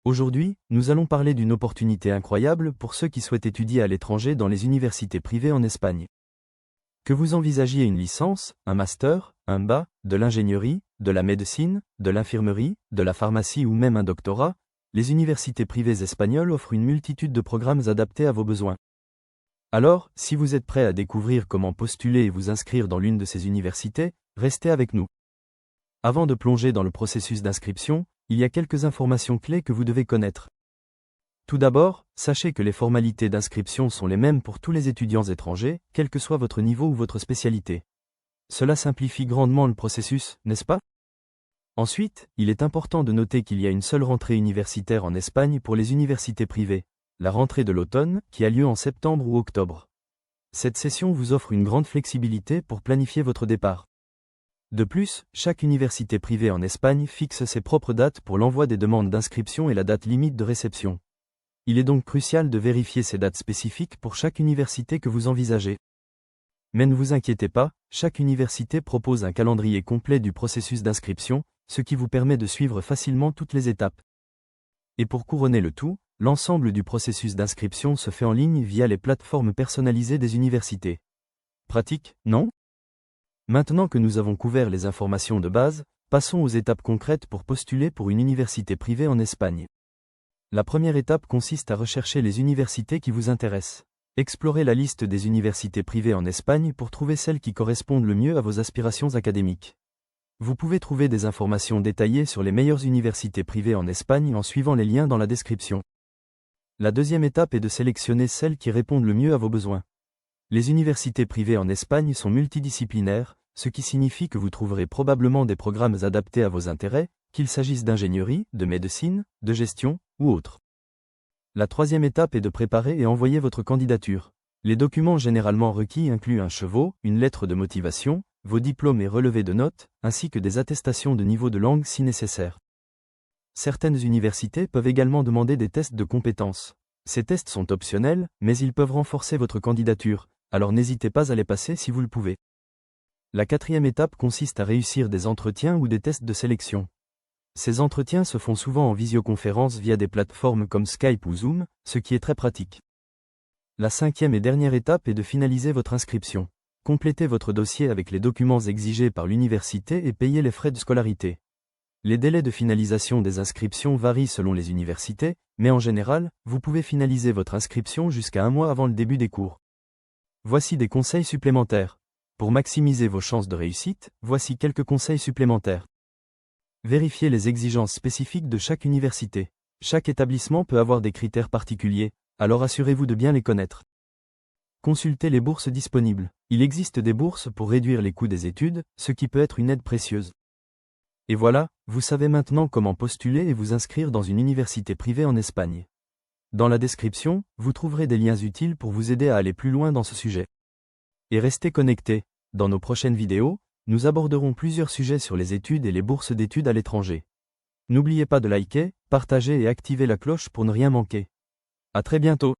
Aujourd'hui, nous allons parler d'une opportunité incroyable pour ceux qui souhaitent étudier à l'étranger dans les universités privées en Espagne. Que vous envisagiez une licence, un master, un BA, de l'ingénierie, de la médecine, de l'infirmerie, de la pharmacie ou même un doctorat, les universités privées espagnoles offrent une multitude de programmes adaptés à vos besoins. Alors, si vous êtes prêt à découvrir comment postuler et vous inscrire dans l'une de ces universités, restez avec nous. Avant de plonger dans le processus d'inscription, il y a quelques informations clés que vous devez connaître. Tout d'abord, sachez que les formalités d'inscription sont les mêmes pour tous les étudiants étrangers, quel que soit votre niveau ou votre spécialité. Cela simplifie grandement le processus, n'est-ce pas? Ensuite, il est important de noter qu'il y a une seule rentrée universitaire en Espagne pour les universités privées, la rentrée de l'automne, qui a lieu en septembre ou octobre. Cette session vous offre une grande flexibilité pour planifier votre départ. De plus, chaque université privée en Espagne fixe ses propres dates pour l'envoi des demandes d'inscription et la date limite de réception. Il est donc crucial de vérifier ces dates spécifiques pour chaque université que vous envisagez. Mais ne vous inquiétez pas, chaque université propose un calendrier complet du processus d'inscription, ce qui vous permet de suivre facilement toutes les étapes. Et pour couronner le tout, l'ensemble du processus d'inscription se fait en ligne via les plateformes personnalisées des universités. Pratique, non? Maintenant que nous avons couvert les informations de base, passons aux étapes concrètes pour postuler pour une université privée en Espagne. La première étape consiste à rechercher les universités qui vous intéressent. Explorez la liste des universités privées en Espagne pour trouver celles qui correspondent le mieux à vos aspirations académiques. Vous pouvez trouver des informations détaillées sur les meilleures universités privées en Espagne en suivant les liens dans la description. La deuxième étape est de sélectionner celles qui répondent le mieux à vos besoins. Les universités privées en Espagne sont multidisciplinaires, ce qui signifie que vous trouverez probablement des programmes adaptés à vos intérêts, qu'il s'agisse d'ingénierie, de médecine, de gestion, ou autre. La troisième étape est de préparer et envoyer votre candidature. Les documents généralement requis incluent un chevau, une lettre de motivation, vos diplômes et relevés de notes, ainsi que des attestations de niveau de langue si nécessaire. Certaines universités peuvent également demander des tests de compétences. Ces tests sont optionnels, mais ils peuvent renforcer votre candidature, alors n'hésitez pas à les passer si vous le pouvez. La quatrième étape consiste à réussir des entretiens ou des tests de sélection. Ces entretiens se font souvent en visioconférence via des plateformes comme Skype ou Zoom, ce qui est très pratique. La cinquième et dernière étape est de finaliser votre inscription. Complétez votre dossier avec les documents exigés par l'université et payez les frais de scolarité. Les délais de finalisation des inscriptions varient selon les universités, mais en général, vous pouvez finaliser votre inscription jusqu'à un mois avant le début des cours. Voici des conseils supplémentaires. Pour maximiser vos chances de réussite, voici quelques conseils supplémentaires. Vérifiez les exigences spécifiques de chaque université. Chaque établissement peut avoir des critères particuliers, alors assurez-vous de bien les connaître. Consultez les bourses disponibles. Il existe des bourses pour réduire les coûts des études, ce qui peut être une aide précieuse. Et voilà, vous savez maintenant comment postuler et vous inscrire dans une université privée en Espagne. Dans la description, vous trouverez des liens utiles pour vous aider à aller plus loin dans ce sujet. Et restez connectés. Dans nos prochaines vidéos, nous aborderons plusieurs sujets sur les études et les bourses d'études à l'étranger. N'oubliez pas de liker, partager et activer la cloche pour ne rien manquer. À très bientôt.